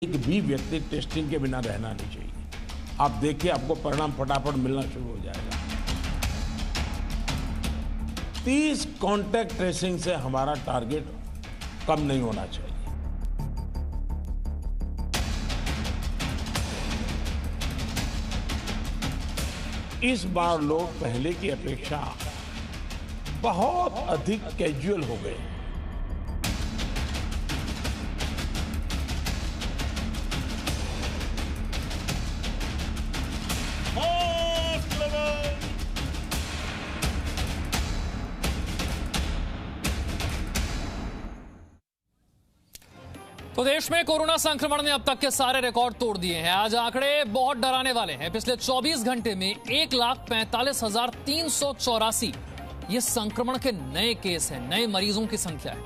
एक भी व्यक्ति टेस्टिंग के बिना रहना नहीं चाहिए। आप देखिए, आपको परिणाम फटाफट मिलना शुरू हो जाएगा। 30 कांटेक्ट ट्रेसिंग से हमारा टारगेट कम नहीं होना चाहिए। इस बार लोग पहले की अपेक्षा बहुत अधिक कैजुअल हो गए। तो देश में कोरोना संक्रमण ने अब तक के सारे रिकॉर्ड तोड़ दिए हैं। आज आंकड़े बहुत डराने वाले हैं। पिछले 24 घंटे में 1,45,384 ये संक्रमण के नए केस हैं, नए मरीजों की संख्या है।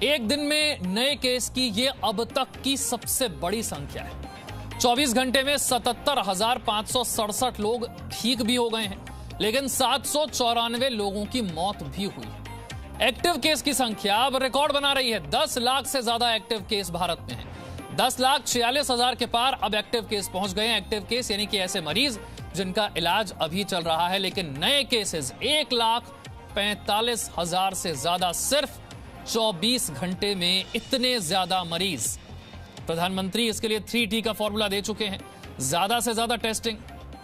एक दिन में नए केस की ये अब तक की सबसे बड़ी संख्या है। 24 घंटे में 77,567 लोग ठीक भी हो गए हैं, लेकिन 794 लोगों की मौत भी हुई है। एक्टिव केस की संख्या अब रिकॉर्ड बना रही है। 10 लाख से ज्यादा एक्टिव केस भारत में हैं। 10,46,000 के पार अब एक्टिव केस पहुंच गए हैं। एक्टिव केस यानी कि ऐसे मरीज जिनका इलाज अभी चल रहा है, लेकिन नए केसेस 1,45,000 से ज्यादा सिर्फ 24 घंटे में। इतने ज्यादा मरीज। प्रधानमंत्री इसके लिए 3T का फॉर्मूला दे चुके हैं। ज्यादा से ज्यादा टेस्टिंग,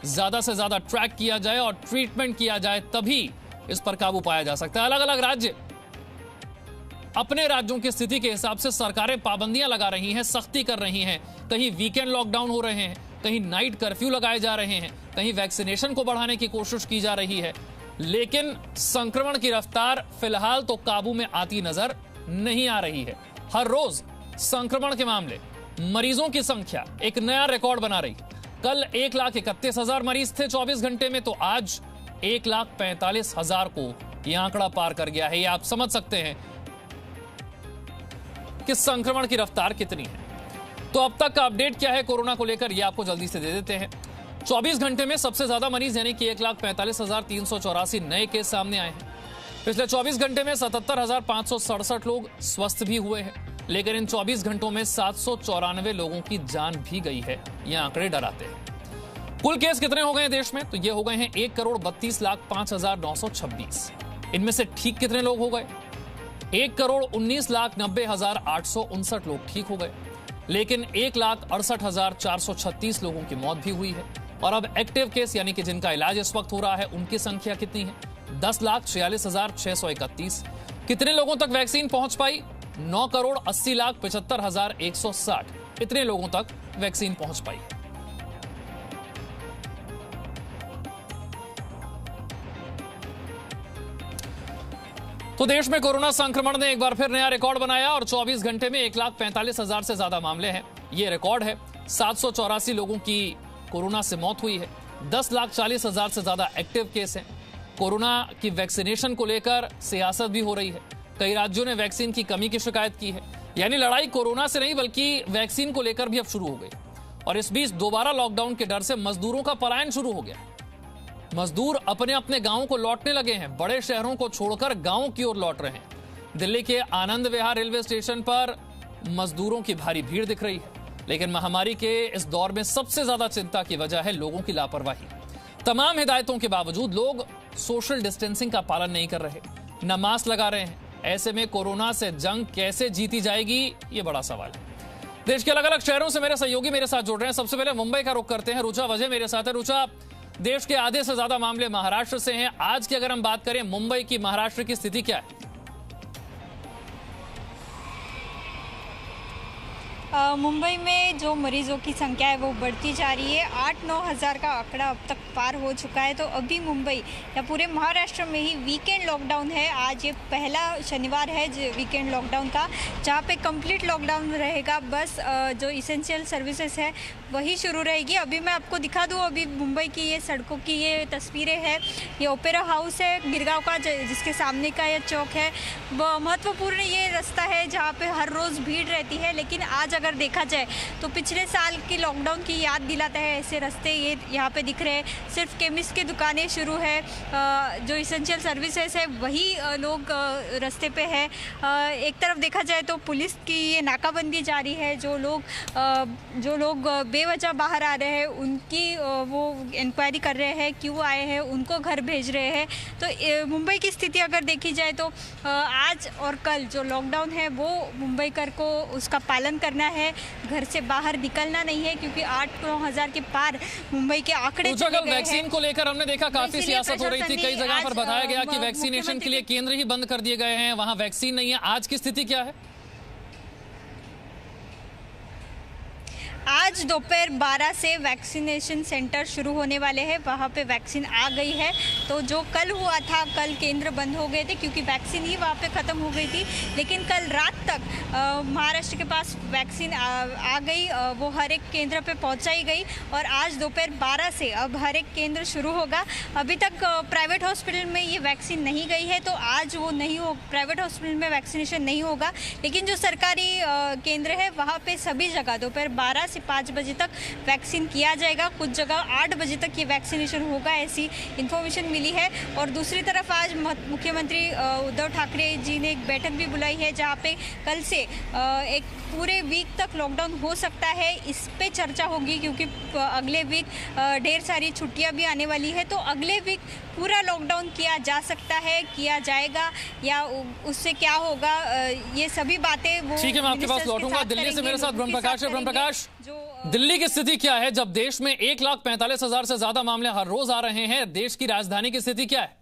ज्यादा से ज्यादा ट्रैक किया जाए और ट्रीटमेंट किया जाए, तभी इस पर काबू पाया जा सकता है। अलग अलग राज्य अपने राज्यों की स्थिति के हिसाब से सरकारें पाबंदियां लगा रही हैं, सख्ती कर रही हैं। कहीं वीकेंड लॉकडाउन हो रहे हैं, कहीं नाइट कर्फ्यू लगाए जा रहे हैं, कहीं वैक्सीनेशन को बढ़ाने की कोशिश की जा रही है, लेकिन संक्रमण की रफ्तार फिलहाल तो काबू में आती नजर नहीं आ रही है। हर रोज संक्रमण के मामले, मरीजों की संख्या एक नया रिकॉर्ड बना रही। कल 1,31,000 मरीज थे 24 घंटे में, तो आज 1,45,000 को यह आंकड़ा पार कर गया है। ये आप समझ सकते हैं कि संक्रमण की रफ्तार कितनी है। तो अब तक का अपडेट क्या है कोरोना को लेकर, ये आपको जल्दी से दे देते हैं। 24 घंटे में सबसे ज्यादा मरीज यानी कि 1,45,384 नए केस सामने आए हैं। पिछले 24 घंटे में 77,567 लोग स्वस्थ भी हुए हैं, लेकिन इन 24 घंटों में 794 लोगों की जान भी गई है। ये आंकड़े डराते हैं। कुल केस कितने हो गए देश में, तो ये हो गए हैं 1,32,05,926। इनमें से ठीक कितने लोग हो गए? 1,19,90,859 लोग ठीक हो गए, लेकिन 1,68,436 लोगों की मौत भी हुई है। और अब एक्टिव केस यानी कि जिनका इलाज इस वक्त हो रहा है, उनकी संख्या कितनी है? 10,46,631। कितने लोगों तक वैक्सीन पहुंच पाई? 9,80,75,160। इतने लोगों तक वैक्सीन पहुंच पाई। तो देश में कोरोना संक्रमण ने एक बार फिर नया रिकॉर्ड बनाया और 24 घंटे में 1,45,000 से ज्यादा मामले हैं। ये रिकॉर्ड है। 784 लोगों की कोरोना से मौत हुई है। 10,40,000 से ज्यादा एक्टिव केस हैं। कोरोना की वैक्सीनेशन को लेकर सियासत भी हो रही है। कई राज्यों ने वैक्सीन की कमी की शिकायत की है। यानी लड़ाई कोरोना से नहीं बल्कि वैक्सीन को लेकर भी अब शुरू हो गई। और इस बीच दोबारा लॉकडाउन के डर से मजदूरों का पलायन शुरू हो गया। मजदूर अपने अपने गांवों को लौटने लगे हैं। बड़े शहरों को छोड़कर गांवों की ओर लौट रहे हैं। दिल्ली के आनंद विहार रेलवे स्टेशन पर मजदूरों की भारी भीड़ दिख रही है, लेकिन महामारी के इस दौर में सबसे ज्यादा चिंता की वजह है लोगों की लापरवाही। तमाम हिदायतों के बावजूद लोग सोशल डिस्टेंसिंग का पालन नहीं कर रहे, न मास्क लगा रहे हैं। ऐसे में कोरोना से जंग कैसे जीती जाएगी, ये बड़ा सवाल है। देश के अलग अलग शहरों से मेरे सहयोगी मेरे साथ जुड़ रहे हैं। सबसे पहले मुंबई का रुख करते हैं। रुचा वजह मेरे साथ है। रुचा, देश के आधे से ज्यादा मामले महाराष्ट्र से हैं। आज की अगर हम बात करें मुंबई की, महाराष्ट्र की स्थिति क्या है? मुंबई में जो मरीजों की संख्या है वो बढ़ती जा रही है। 8-9 हज़ार का आंकड़ा अब तक पार हो चुका है। तो अभी मुंबई या पूरे महाराष्ट्र में ही वीकेंड लॉकडाउन है। आज ये पहला शनिवार है वीकेंड लॉकडाउन का, जहाँ पे कंप्लीट लॉकडाउन रहेगा। बस जो इसेंशियल सर्विसेज है वही शुरू रहेगी। अभी मैं आपको दिखा दूँ, अभी मुंबई की ये सड़कों की ये तस्वीरें हैं। ये ओपेरा हाउस है गिरगांव का, जिसके सामने का ये चौक है। महत्वपूर्ण ये रास्ता है जहाँ पे हर रोज़ भीड़ रहती है, लेकिन आज अगर अगर देखा जाए तो पिछले साल की लॉकडाउन की याद दिलाता है ऐसे रास्ते ये यहाँ पे दिख रहे हैं। सिर्फ केमिस्ट की दुकानें शुरू है, जो इसेंशियल सर्विसेज है वही लोग रास्ते पे है। एक तरफ देखा जाए तो पुलिस की ये नाकाबंदी जारी है। जो लोग बेवजह बाहर आ रहे हैं उनकी वो इंक्वायरी कर रहे हैं, क्यों आए हैं, उनको घर भेज रहे हैं। तो मुंबई की स्थिति अगर देखी जाए तो आज और कल जो लॉकडाउन है वो मुंबईकर को उसका पालन करना है, घर से बाहर निकलना नहीं है, क्योंकि 8-9 हज़ार के पार मुंबई के आंकड़े चले गए हैं। वैक्सीन को लेकर हमने देखा काफी सियासत हो रही थी, कई जगह पर बताया गया कि वैक्सीनेशन के लिए केंद्र ही बंद कर दिए गए हैं, वहां वैक्सीन नहीं है। आज की स्थिति क्या है? आज दोपहर 12 से वैक्सीनेशन सेंटर शुरू होने वाले हैं, वहाँ पे वैक्सीन आ गई है। तो जो कल हुआ था, कल केंद्र बंद हो गए थे क्योंकि वैक्सीन ही वहाँ पे ख़त्म हो गई थी, लेकिन कल रात तक महाराष्ट्र के पास वैक्सीन आ गई, वो हर एक केंद्र पे पहुँचाई गई और आज दोपहर 12 से अब हर एक केंद्र शुरू होगा। अभी तक प्राइवेट हॉस्पिटल में ये वैक्सीन नहीं गई है, तो आज वो नहीं हो, प्राइवेट हॉस्पिटल में वैक्सीनेशन नहीं होगा, लेकिन जो सरकारी केंद्र है वहाँ पे सभी जगह दोपहर 12 से 5 बजे तक वैक्सीन किया जाएगा। कुछ जगह 8 बजे तक ये वैक्सीनेशन होगा, ऐसी इन्फॉर्मेशन मिली है। और दूसरी तरफ आज मुख्यमंत्री उद्धव ठाकरे जी ने एक बैठक भी बुलाई है, जहाँ पे कल से एक पूरे वीक तक लॉकडाउन हो सकता है, इस पे चर्चा होगी, क्योंकि अगले वीक ढेर सारी छुट्टियां भी आने वाली है। तो अगले वीक पूरा लॉकडाउन किया जा सकता है, किया जाएगा, या उससे क्या होगा, ये सभी बातें वो ठीक है, मैं आपके पास लौटूंगा। दिल्ली से मेरे साथ ब्रह्मप्रकाश है। ब्रह्मप्रकाश, दिल्ली की स्थिति क्या है जब देश में 1,45,000 से ज्यादा मामले हर रोज आ रहे हैं? देश की राजधानी की स्थिति क्या है?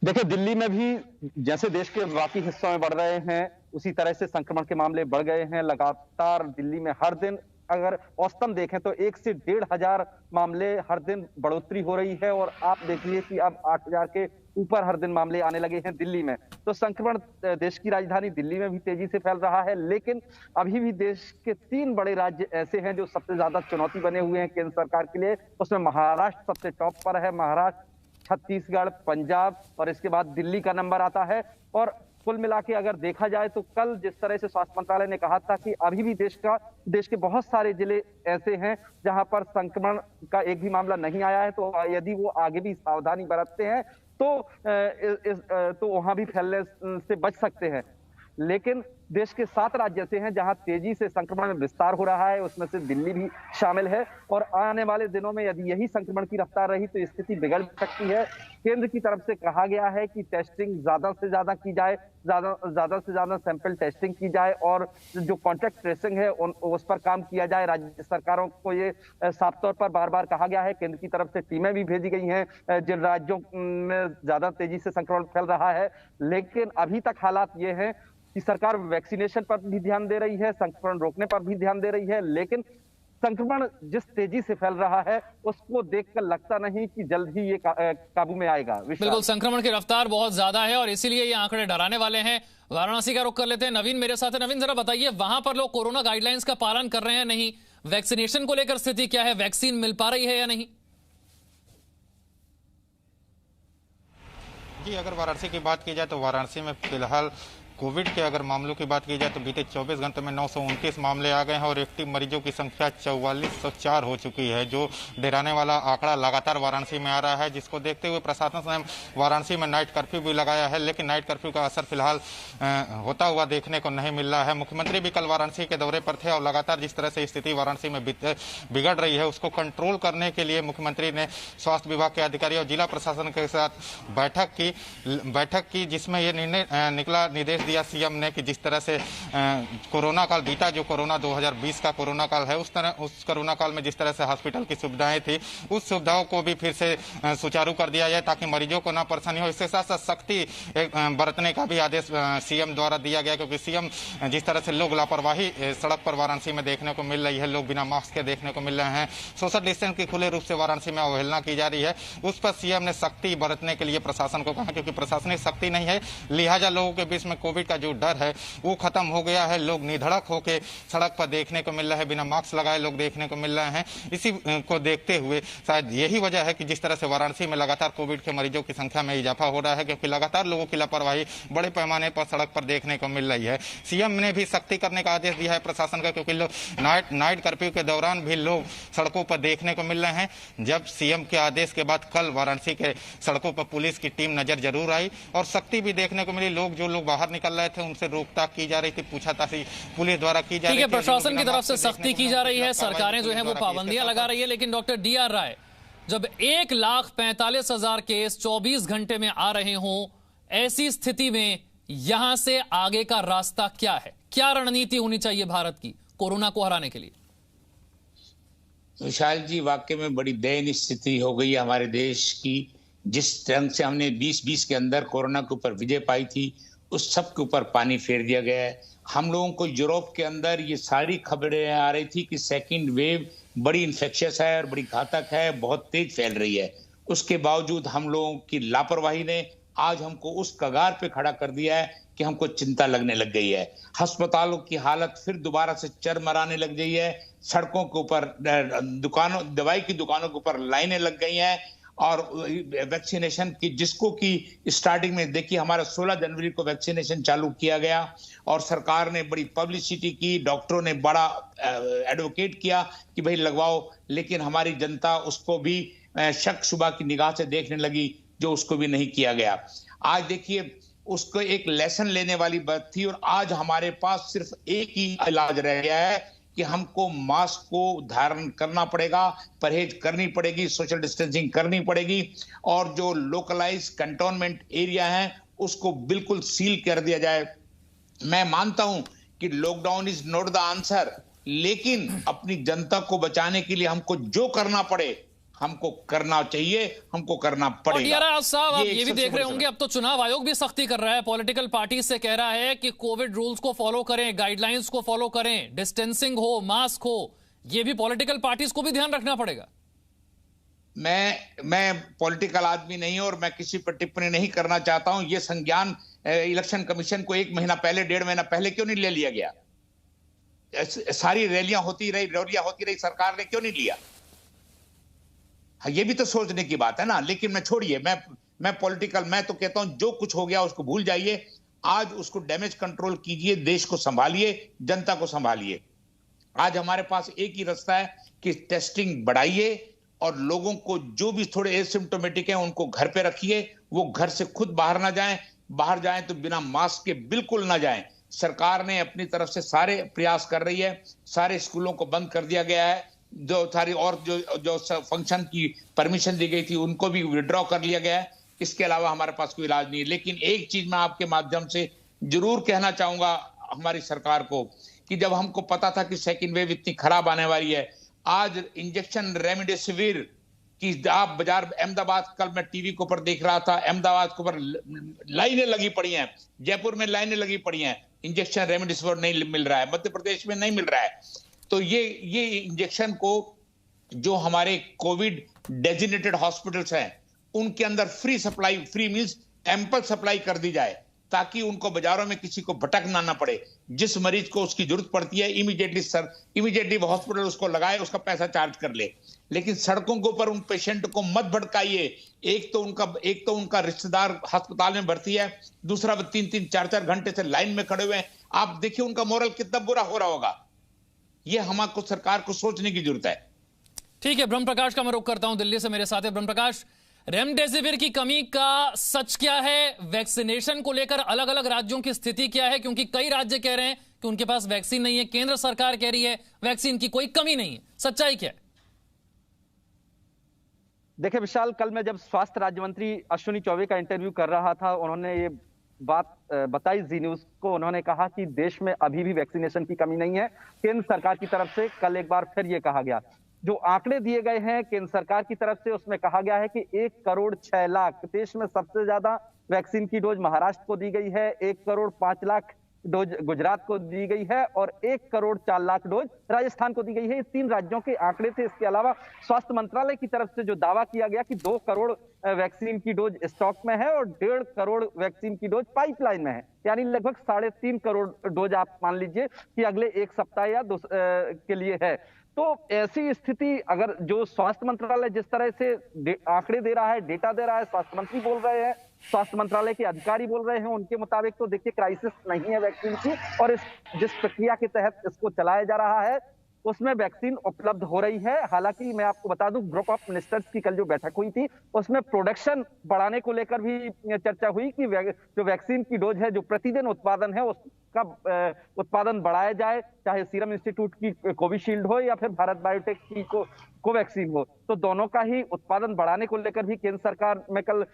देखिए, दिल्ली में भी जैसे देश के बाकी हिस्सों में बढ़ रहे हैं उसी तरह से संक्रमण के मामले बढ़ गए हैं। लगातार दिल्ली में हर दिन अगर औसतन देखें तो 1 से 1,5 हजार मामले हर दिन बढ़ोतरी हो रही है और आप देखिए कि अब 8,000 के ऊपर हर दिन मामले आने लगे हैं दिल्ली में। तो संक्रमण देश की राजधानी दिल्ली में भी तेजी से फैल रहा है, लेकिन अभी भी देश के 3 बड़े राज्य ऐसे हैं जो सबसे ज्यादा चुनौती बने हुए हैं केंद्र सरकार के लिए। उसमें महाराष्ट्र सबसे टॉप पर है, महाराष्ट्र, छत्तीसगढ़, पंजाब और इसके बाद दिल्ली का नंबर आता है। और कुल मिला के अगर देखा जाए तो कल जिस तरह से स्वास्थ्य मंत्रालय ने कहा था कि अभी भी देश के बहुत सारे जिले ऐसे हैं जहां पर संक्रमण का एक भी मामला नहीं आया है, तो यदि वो आगे भी सावधानी बरतते हैं तो वहां भी फैलने से बच सकते हैं। लेकिन देश के 7 राज्य ऐसे हैं जहां तेजी से संक्रमण में विस्तार हो रहा है, उसमें से दिल्ली भी शामिल है। और आने वाले दिनों में यदि यही संक्रमण की रफ्तार रही तो स्थिति बिगड़ सकती है। केंद्र की तरफ से कहा गया है कि टेस्टिंग ज्यादा से ज्यादा की जाए, ज्यादा से ज्यादा सैंपल टेस्टिंग की जाए और जो कॉन्टैक्ट ट्रेसिंग है उस पर काम किया जाए। राज्य सरकारों को ये साफ तौर पर बार बार कहा गया है। केंद्र की तरफ से टीमें भी भेजी गई हैं जिन राज्यों में ज्यादा तेजी से संक्रमण फैल रहा है। लेकिन अभी तक हालात ये हैं कि सरकार वैक्सीनेशन पर भी ध्यान दे रही है, संक्रमण रोकने पर भी ध्यान दे रही है, लेकिन संक्रमण जिस तेजी से फैल रहा है उसको देखकर लगता नहीं कि जल्द ही ये काबू में आएगा। बिल्कुल, संक्रमण की रफ्तार बहुत ज्यादा है और इसीलिए ये आंकड़े डराने वाले हैं। वाराणसी का रुख कर लेते हैं, नवीन मेरे साथ है। नवीन, जरा बताइए, वहां पर लोग कोरोना गाइडलाइंस का पालन कर रहे हैं नहीं? वैक्सीनेशन को लेकर स्थिति क्या है? वैक्सीन मिल पा रही है या नहीं? जी, अगर वाराणसी की बात की जाए तो वाराणसी में फिलहाल कोविड के अगर मामलों की बात की जाए तो बीते 24 घंटे में 929 मामले आ गए हैं और एक्टिव मरीजों की संख्या 4404 हो चुकी है, जो डराने वाला आंकड़ा लगातार वाराणसी में आ रहा है। जिसको देखते हुए प्रशासन ने वाराणसी में नाइट कर्फ्यू भी लगाया है, लेकिन नाइट कर्फ्यू का असर फिलहाल होता हुआ देखने को नहीं मिल रहा है। मुख्यमंत्री भी कल वाराणसी के दौरे पर थे और लगातार जिस तरह से स्थिति वाराणसी में बिगड़ रही है उसको कंट्रोल करने के लिए मुख्यमंत्री ने स्वास्थ्य विभाग के अधिकारी और जिला प्रशासन के साथ बैठक की जिसमें यह निर्णय निकला, निर्देश दिया सीएम ने कि जिस तरह से कोरोना काल बीता, जो कोरोना 2020 का कोरोना काल है, उस कोरोना काल में जिस तरह से हॉस्पिटल की सुविधाएं थी उस सुविधाओं को भी फिर से सुचारू कर दिया जाए ताकि मरीजों को ना परेशानी हो। इसके साथ साथ सख्ती बरतने का भी आदेश सीएम द्वारा दिया गया, क्योंकि सीएम जिस तरह से लोग लापरवाही सड़क पर वाराणसी में देखने को मिल रही है, लोग बिना मास्क के देखने को मिल रहे हैं, सोशल डिस्टेंस की खुले रूप से वाराणसी में अवहेलना की जा रही है, उस पर सीएम ने सख्ती बरतने के लिए प्रशासन को कहा, क्योंकि प्रशासनिक सख्ती नहीं है, लिहाजा लोगों के बीच में कोविड कोविड का जो डर है वो खत्म हो गया है। लोग निधड़क होकर सड़क पर देखने को मिल रहे हैं, बिना मास्क लगाए लोग देखने को मिल रहे हैं। इसी को देखते हुए शायद यही वजह है कि जिस तरह से वाराणसी में लगातार कोविड के मरीजों की संख्या में इजाफा हो रहा है, क्योंकि लगातार लोगों की लापरवाही बड़े पैमाने पर सड़क पर देखने को मिल रही है। सीएम ने भी सख्ती करने का आदेश दिया है प्रशासन का, क्योंकि लोग नाइट कर्फ्यू के दौरान भी लोग सड़कों पर देखने को मिल रहे हैं। जब सीएम के आदेश के बाद कल वाराणसी के सड़कों पर पुलिस की टीम नजर जरूर आई और सख्ती भी देखने को मिली। जो लोग बाहर निकल रहे थे उनसे रोकताक की जा रही थी, पूछताछ पुलिस द्वारा की जा रही थी। प्रशासन की तरफ से सख्ती की जा रही है, सरकारें जो है वो पाबंदियां लगा रही है। लेकिन डॉक्टर DR राय, जब 1,45,000 केस 24 घंटे में आ रहे हों, ऐसी स्थिति में यहां से आगे का रास्ता क्या है? क्या रणनीति होनी चाहिए भारत की कोरोना को हराने के लिए? विशाल जी, वाकई में बड़ी दयनीय स्थिति हो गई है हमारे देश की। जिस ढंग से हमने 2020 के अंदर कोरोना के ऊपर विजय पाई थी, उस सब के ऊपर पानी फेर दिया गया है। हम लोगों को यूरोप के अंदर ये सारी खबरें आ रही थी कि सेकंड वेव बड़ी इन्फेक्शियस है और बड़ी घातक है, बहुत तेज फैल रही है। उसके बावजूद हम लोगों की लापरवाही ने आज हमको उस कगार पे खड़ा कर दिया है कि हमको चिंता लगने लग गई है। अस्पतालों की हालत फिर दोबारा से चरमराने लग गई है। सड़कों के ऊपर दवाई की दुकानों के ऊपर लाइनें लग गई हैं। और वैक्सीनेशन की जिसको कि स्टार्टिंग में देखिए, हमारा 16 जनवरी को वैक्सीनेशन चालू किया गया और सरकार ने बड़ी पब्लिसिटी की, डॉक्टरों ने बड़ा एडवोकेट किया कि भाई लगवाओ, लेकिन हमारी जनता उसको भी शक शुबा की निगाह से देखने लगी, जो उसको भी नहीं किया गया। आज देखिए, उसको एक लेसन लेने वाली बात थी और आज हमारे पास सिर्फ एक ही इलाज रह गया है कि हमको मास्क को धारण करना पड़ेगा, परहेज करनी पड़ेगी, सोशल डिस्टेंसिंग करनी पड़ेगी और जो लोकलाइज कंटोनमेंट एरिया है उसको बिल्कुल सील कर दिया जाए। मैं मानता हूं कि lockdown is not the answer, लेकिन अपनी जनता को बचाने के लिए हमको जो करना पड़े हमको करना चाहिए, हमको करना पड़ेगा। और साहब, आप ये भी देख रहे होंगे, अब तो चुनाव आयोग भी सख्ती कर रहा है। पॉलिटिकल पार्टी से कह रहा है कि कोविड रूल्स को फॉलो करें, गाइडलाइंस को फॉलो करें, डिस्टेंसिंग हो, मास्क हो। ये भी पॉलिटिकल पार्टीज को भी ध्यान रखना पड़ेगा। मैं पॉलिटिकल आदमी नहीं हूं और मैं किसी पर टिप्पणी नहीं करना चाहता हूं। ये संज्ञान इलेक्शन कमीशन को 1 महीना पहले, 1.5 महीना पहले क्यों नहीं ले लिया गया? सारी रैलियां होती रही, सरकार ने क्यों नहीं लिया? ये भी तो सोचने की बात है ना। लेकिन मैं छोड़िए, मैं पॉलिटिकल, मैं तो कहता हूं जो कुछ हो गया उसको भूल जाइए। आज उसको डैमेज कंट्रोल कीजिए, देश को संभालिए, जनता को संभालिए। आज हमारे पास एक ही रास्ता है कि टेस्टिंग बढ़ाइए और लोगों को जो भी थोड़े एसिम्प्टोमेटिक हैं उनको घर पे रखिए। वो घर से खुद बाहर ना जाएं, बाहर जाएं तो बिना मास्क के बिल्कुल ना जाएं। सरकार ने अपनी तरफ से सारे प्रयास कर रही है। सारे स्कूलों को बंद कर दिया गया है, जो सारी और जो फंक्शन की परमिशन दी गई थी उनको भी विड्रॉ कर लिया गया है। इसके अलावा हमारे पास कोई इलाज नहीं है। लेकिन एक चीज मैं आपके माध्यम से जरूर कहना चाहूंगा हमारी सरकार को कि जब हमको पता था कि सेकंड वेव इतनी खराब आने वाली है, आज इंजेक्शन रेमडेसिविर की आप बाजार अहमदाबाद, कल मैं टीवी के ऊपर देख रहा था, अहमदाबाद के ऊपर लाइनें लगी पड़ी हैं, जयपुर में लाइनें लगी पड़ी हैं, इंजेक्शन रेमडेसिविर नहीं मिल रहा है, मध्य प्रदेश में नहीं मिल रहा है। तो ये इंजेक्शन को जो हमारे कोविड डेजिग्नेटेड हॉस्पिटल्स हैं उनके अंदर free supply, free means ample supply कर दी जाए, ताकि उनको बाजारों में किसी को भटकना ना पड़े। जिस मरीज को उसकी जरूरत पड़ती है इमीडिएटली वो हॉस्पिटल उसको लगाए, उसका पैसा चार्ज कर ले। लेकिन सड़कों के ऊपर उन पेशेंट को मत भटकाइए। एक तो उनका रिश्तेदार अस्पताल में भर्ती है, दूसरा वो 3-3, 4-4 घंटे से लाइन में खड़े हुए हैं। आप देखिए उनका मोरल कितना बुरा हो रहा होगा। ये हमको सरकार को सोचने की जरूरत है। ठीक है, ब्रह्म प्रकाश का मैं रुख करता हूं, दिल्ली से मेरे साथ है ब्रह्म प्रकाश। रेमडेसिविर की कमी का सच क्या है? वैक्सीनेशन को लेकर अलग अलग राज्यों की स्थिति क्या है? क्योंकि कई राज्य कह रहे हैं कि उनके पास वैक्सीन नहीं है, केंद्र सरकार कह रही है वैक्सीन की कोई कमी नहीं है। सच्चाई क्या है? देखिए विशाल, कल मैं जब स्वास्थ्य राज्य मंत्री अश्विनी चौबे का इंटरव्यू कर रहा था, उन्होंने ये बात बताई जी न्यूज को। उन्होंने कहा कि देश में अभी भी वैक्सीनेशन की कमी नहीं है। केंद्र सरकार की तरफ से कल एक बार फिर ये कहा गया, जो आंकड़े दिए गए हैं केंद्र सरकार की तरफ से, उसमें कहा गया है कि 1,06,00,000 देश में सबसे ज्यादा वैक्सीन की डोज महाराष्ट्र को दी गई है, 1,05,00,000 डोज गुजरात को दी गई है और 1,04,00,000 डोज राजस्थान को दी गई है। ये 3 राज्यों के आंकड़े थे। इसके अलावा स्वास्थ्य मंत्रालय की तरफ से जो दावा किया गया कि 2 करोड़ वैक्सीन की डोज स्टॉक में है और 1.5 करोड़ वैक्सीन की डोज पाइपलाइन में है, यानी लगभग 3.5 करोड़ डोज आप मान लीजिए कि अगले 1 सप्ताह या 2 के लिए है। तो ऐसी स्थिति अगर जो स्वास्थ्य मंत्रालय जिस तरह से आंकड़े दे रहा है, डेटा दे रहा है, स्वास्थ्य मंत्री बोल रहे हैं, स्वास्थ्य मंत्रालय के अधिकारी बोल रहे हैं, उनके मुताबिक तो देखिए क्राइसिस नहीं है वैक्सीन की, और जिस प्रक्रिया के तहत इसको चलाया जा रहा है उसमें वैक्सीन उपलब्ध हो रही है। हालांकि मैं आपको बता दूं, ग्रुप ऑफ मिनिस्टर्स की कल जो बैठक हुई थी उसमें प्रोडक्शन बढ़ाने को लेकर भी चर्चा हुई कि जो वैक्सीन की डोज है, जो प्रतिदिन उत्पादन है, उसका उत्पादन बढ़ाया जाए, चाहे सीरम इंस्टीट्यूट की कोविशील्ड हो या फिर भारत बायोटेक की कोवैक्सीन हो। तो दोनों का ही उत्पादन बढ़ाने को लेकर भी केंद्र सरकार में कल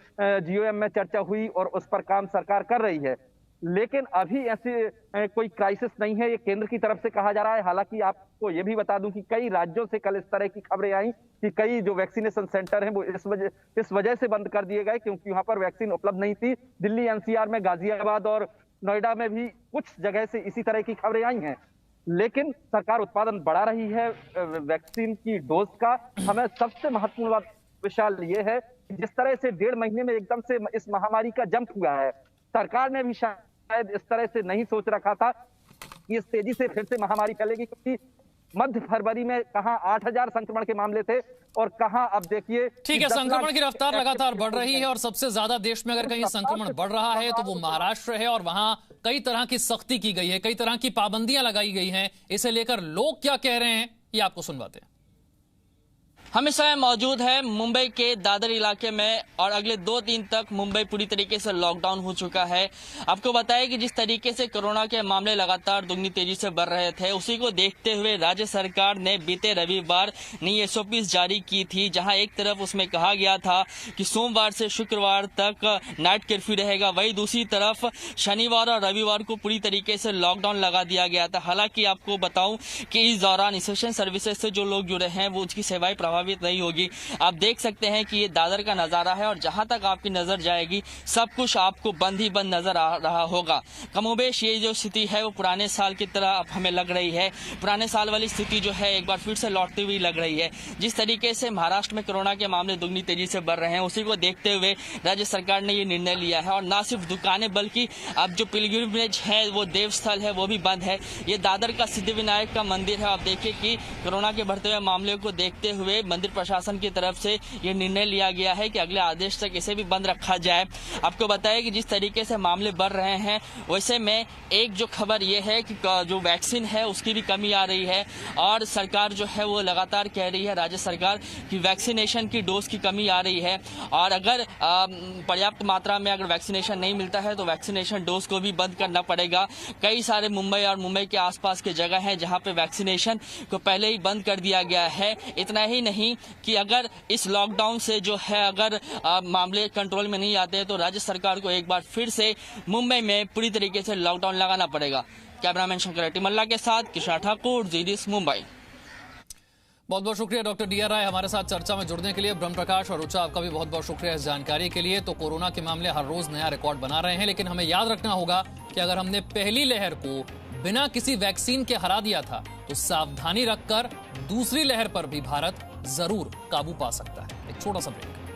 GOM में चर्चा हुई और उस पर काम सरकार कर रही है। लेकिन अभी ऐसी कोई क्राइसिस नहीं है, ये केंद्र की तरफ से कहा जा रहा है। हालांकि आपको ये भी बता दूं कि कई राज्यों से कल इस तरह की खबरें आई कि कई जो वैक्सीनेशन सेंटर हैं वो इस वजह से बंद कर दिए गए क्योंकि वहां पर वैक्सीन उपलब्ध नहीं थी। दिल्ली NCR में, गाजियाबाद और नोएडा में भी कुछ जगह से इसी तरह की खबरें आई हैं। लेकिन सरकार उत्पादन बढ़ा रही है वैक्सीन की डोज का। हमें सबसे महत्वपूर्ण बात विशाल ये है कि जिस तरह से 1.5 महीने में एकदम से इस महामारी का जंप हुआ है, सरकार ने भी शायद इस तरह से नहीं सोच रखा था कि इस तेजी से फिर से महामारी फैलेगी, क्योंकि मध्य फरवरी में कहां 8,000 संक्रमण के मामले थे और कहां अब देखिए। ठीक है, संक्रमण की रफ्तार लगातार बढ़ रही है और सबसे ज्यादा देश में अगर कहीं संक्रमण बढ़ रहा है तो वो महाराष्ट्र है और वहां कई तरह की सख्ती की गई है, कई तरह की पाबंदियां लगाई गई हैं। इसे लेकर लोग क्या कह रहे हैं ये आपको सुनवाते हैं। हम इस समय मौजूद है मुंबई के दादर इलाके में और अगले 2 दिन तक मुंबई पूरी तरीके से लॉकडाउन हो चुका है। आपको बताया कि जिस तरीके से कोरोना के मामले लगातार दुगनी तेजी से बढ़ रहे थे, उसी को देखते हुए राज्य सरकार ने बीते रविवार नई SOPs जारी की थी, जहां एक तरफ उसमें कहा गया था कि सोमवार से शुक्रवार तक नाइट कर्फ्यू रहेगा, वही दूसरी तरफ शनिवार और रविवार को पूरी तरीके से लॉकडाउन लगा दिया गया था। हालांकि आपको बताऊं कि इस दौरान एसेंशियल सर्विसेज से जो लोग जुड़े हैं वो उसकी सेवाएं प्रभावित नहीं होगी। आप देख सकते हैं कि ये दादर का नजारा है और जहां तक आपकी नजर जाएगी सब कुछ आपको बंद ही बंद नजर आ रहा होगा। कमोबेश ये जो स्थिति है वो पुराने साल की तरह अब हमें लग रही है। पुराने साल वाली स्थिति जो है एक बार फिर से लौटती हुई लग रही है। जिस तरीके से महाराष्ट्र में कोरोना के मामले दुगनी तेजी से बढ़ रहे हैं, उसी को देखते हुए राज्य सरकार ने ये निर्णय लिया है। और न सिर्फ दुकानें बल्कि अब जो पिलग्रिमेज है वो देवस्थल है वो भी बंद है। ये दादर का सिद्धिविनायक का मंदिर है। आप देखिए कि कोरोना के बढ़ते हुए मामले को देखते हुए मंदिर प्रशासन की तरफ से ये निर्णय लिया गया है कि अगले आदेश तक इसे भी बंद रखा जाए। आपको बताया कि जिस तरीके से मामले बढ़ रहे हैं, वैसे में एक जो खबर ये है कि जो वैक्सीन है उसकी भी कमी आ रही है और सरकार जो है वो लगातार कह रही है, राज्य सरकार, कि वैक्सीनेशन की डोज की कमी आ रही है और अगर पर्याप्त मात्रा में अगर वैक्सीनेशन नहीं मिलता है तो वैक्सीनेशन डोज को भी बंद करना पड़ेगा। कई सारे मुंबई और मुंबई के आसपास के जगह हैं जहां पे वैक्सीनेशन को पहले ही बंद कर दिया गया है। इतना ही नहीं कि अगर इस लॉकडाउन से जो है अगर मामले कंट्रोल में नहीं आते तो राज्य सरकार को एक बार फिर से मुंबई में पूरी तरीके से लॉकडाउन लगाना पड़ेगा। कैमरामैन शंकर टिमल्ला के साथ किशोर ठाकुर, ZDS मुंबई। बहुत बहुत शुक्रिया डॉक्टर DR राय हमारे साथ चर्चा में जुड़ने के लिए। ब्रह्म प्रकाश और रुचा, आपका भी बहुत बहुत शुक्रिया इस जानकारी के लिए। तो कोरोना के मामले हर रोज नया रिकॉर्ड बना रहे हैं, लेकिन हमें याद रखना होगा कि अगर हमने पहली लहर को बिना किसी वैक्सीन के हरा दिया था तो सावधानी रखकर दूसरी लहर पर भी भारत जरूर काबू पा सकता है। एक छोटा सा ब्रेक।